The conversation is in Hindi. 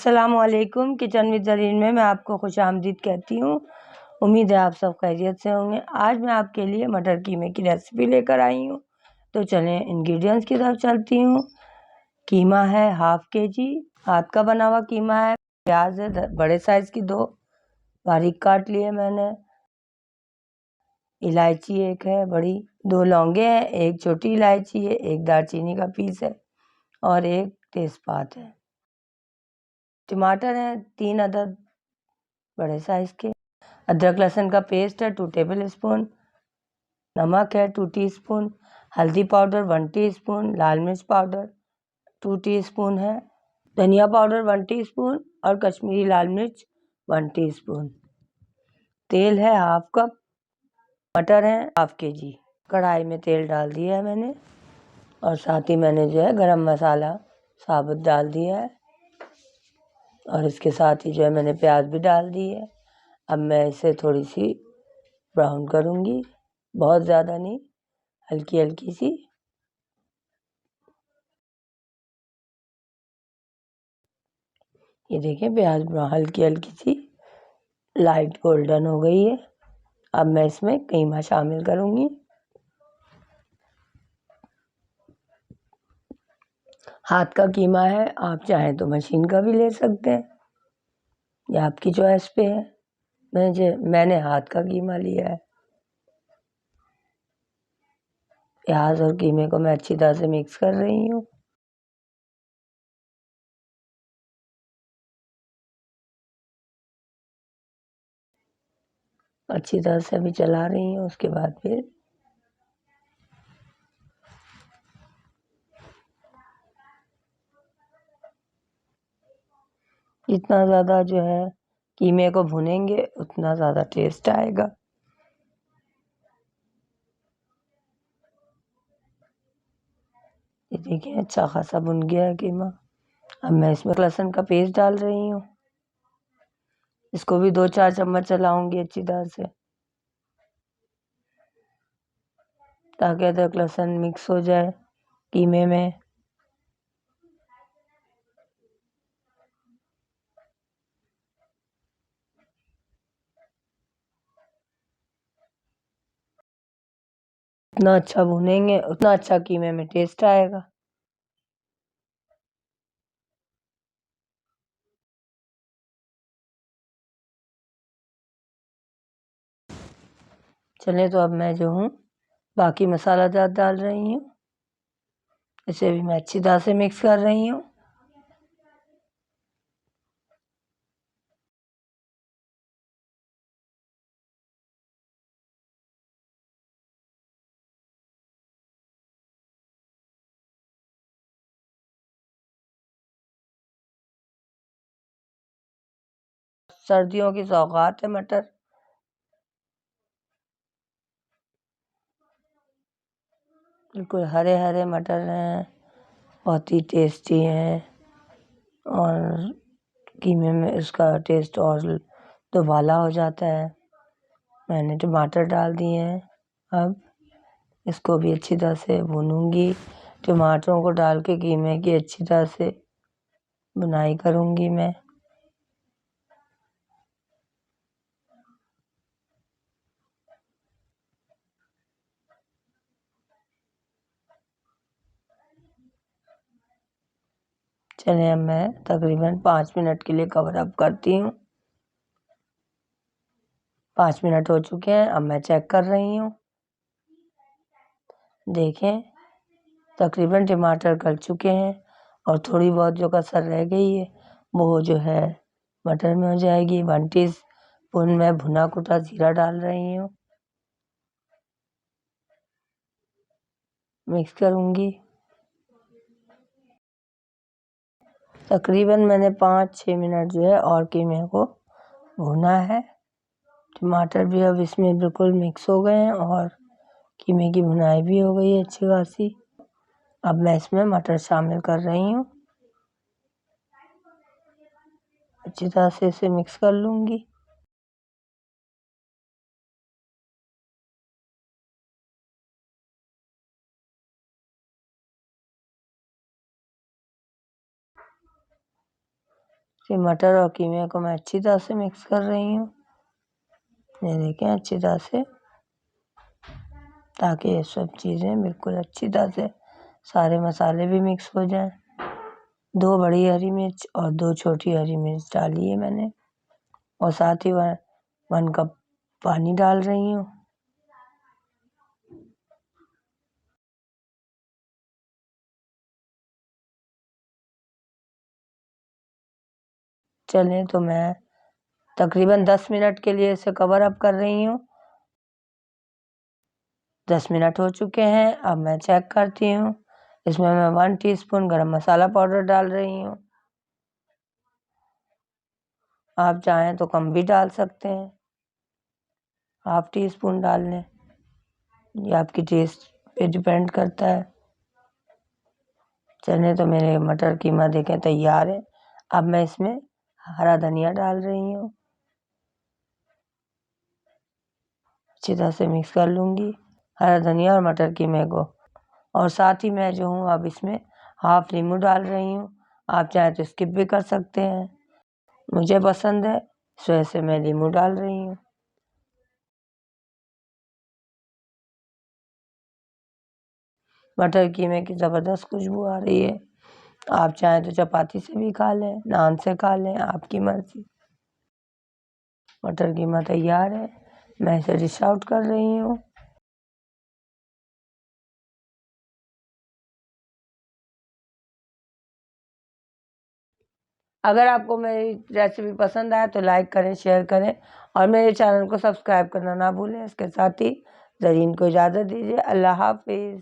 अस्सलामुअलैकुम। किचन विद ज़रीन में मैं आपको खुशामदीद कहती हूँ। उम्मीद है आप सब खैरियत से होंगे। आज मैं आपके लिए मटर कीमे की रेसिपी लेकर आई हूँ। तो चलें इंग्रेडिएंट्स की तरफ चलती हूँ। कीमा है 1/2 kg, हाथ का बना हुआ कीमा है। प्याज है बड़े साइज़ की 2 बारीक काट लिए मैंने। इलायची एक है बड़ी, 2 लौंगे हैं, एक छोटी इलायची है, एक दालचीनी का पीस है और एक तेज़पात है। टमाटर हैं 3 अदद बड़े साइज़ के। अदरक लहसुन का पेस्ट है 2 टेबल स्पून। नमक है 2 टीस्पून। हल्दी पाउडर 1 टीस्पून। लाल मिर्च पाउडर 2 टीस्पून है। धनिया पाउडर 1 टीस्पून और कश्मीरी लाल मिर्च 1 टीस्पून। तेल है 1/2 कप। मटर है 1/2 kg। कढ़ाई में तेल डाल दिया है मैंने और साथ ही मैंने जो है गरम मसाला साबुत डाल दिया है और इसके साथ ही जो है मैंने प्याज भी डाल दी है। अब मैं इसे थोड़ी सी ब्राउन करूँगी, बहुत ज़्यादा नहीं, हल्की हल्की सी। ये देखिए प्याज ब्राउन हल्की हल्की सी लाइट गोल्डन हो गई है। अब मैं इसमें कीमा शामिल करूँगी। हाथ का कीमा है, आप चाहें तो मशीन का भी ले सकते हैं, ये आपकी चॉइस पे है। मैंने हाथ का कीमा लिया है। प्याज और कीमे को मैं अच्छी तरह से मिक्स कर रही हूँ। अच्छी तरह से अभी चला रही हूँ। उसके बाद फिर जितना ज़्यादा जो है कीमे को भुनेंगे उतना ज़्यादा टेस्ट आएगा। ये देखिए अच्छा खासा भुन गया है कीमा। अब मैं इसमें लहसुन का पेस्ट डाल रही हूँ। इसको भी 2-4 चम्मच चलाऊंगी अच्छी तरह से, ताकि अदरक लहसुन मिक्स हो जाए कीमे में। उतना अच्छा भुनेंगे उतना अच्छा कीमे में टेस्ट आएगा। चलिए तो अब मैं जो हूँ बाकी मसाला जात डाल रही हूँ। इसे भी मैं अच्छी तरह से मिक्स कर रही हूँ। सर्दियों की सौगात है मटर। बिल्कुल हरे हरे मटर हैं, बहुत ही टेस्टी हैं और कीमे में इसका टेस्ट और दुबाला हो जाता है। मैंने टमाटर डाल दिए हैं। अब इसको भी अच्छी तरह से भूनूंगी। टमाटरों को डाल के कीमे की अच्छी तरह से बुनाई करूंगी मैं। चलिए अब मैं तकरीबन 5 मिनट के लिए कवर अप करती हूँ। 5 मिनट हो चुके हैं। अब मैं चेक कर रही हूँ। देखें तकरीबन टमाटर गल चुके हैं और थोड़ी बहुत जो कसर रह गई है वो जो है मटर में हो जाएगी। 1 टीस्पून मैं भुना कुटा जीरा डाल रही हूँ, मिक्स करूँगी। तकरीबन मैंने 5-6 मिनट जो है और कीमे को भुना है। टमाटर भी अब इसमें बिल्कुल मिक्स हो गए हैं और कीमे की भुनाई भी हो गई है अच्छी खासी। अब मैं इसमें मटर शामिल कर रही हूँ। अच्छी तरह से इसे मिक्स कर लूँगी। फिर मटर और कीमे को मैं अच्छी तरह से मिक्स कर रही हूँ। ये देखें अच्छी तरह से, ताकि ये सब चीज़ें बिल्कुल अच्छी तरह से सारे मसाले भी मिक्स हो जाएं। 2 बड़ी हरी मिर्च और 2 छोटी हरी मिर्च डाली है मैंने, और साथ ही 1 कप पानी डाल रही हूँ। चलें तो मैं तकरीबन 10 मिनट के लिए इसे कवर अप कर रही हूँ। 10 मिनट हो चुके हैं। अब मैं चेक करती हूँ। इसमें मैं 1 टीस्पून गरम मसाला पाउडर डाल रही हूँ। आप चाहें तो कम भी डाल सकते हैं, 1/2 टीस्पून डाल लें, ये आपकी टेस्ट पे डिपेंड करता है। चलें तो मेरे मटर कीमा देखें तैयार है। अब मैं इसमें हरा धनिया डाल रही हूँ, अच्छी तरह से मिक्स कर लूँगी हरा धनिया और मटर कीमे को। और साथ ही मैं जो हूँ अब इसमें 1/2 नींबू डाल रही हूँ। आप चाहें तो स्किप भी कर सकते हैं, मुझे पसंद है इस वजह से मैं नींबू डाल रही हूँ। मटर कीमे की ज़बरदस्त खुशबू आ रही है। आप चाहें तो चपाती से भी खा लें, नान से खा लें, आपकी मर्ज़ी। मटर कीमा तैयार है, मैं इसे डिश आउट कर रही हूँ। अगर आपको मेरी रेसिपी पसंद आए तो लाइक करें, शेयर करें और मेरे चैनल को सब्सक्राइब करना ना भूलें। इसके साथ ही ज़रीन को इजाज़त दीजिए। अल्लाह हाफ़िज़।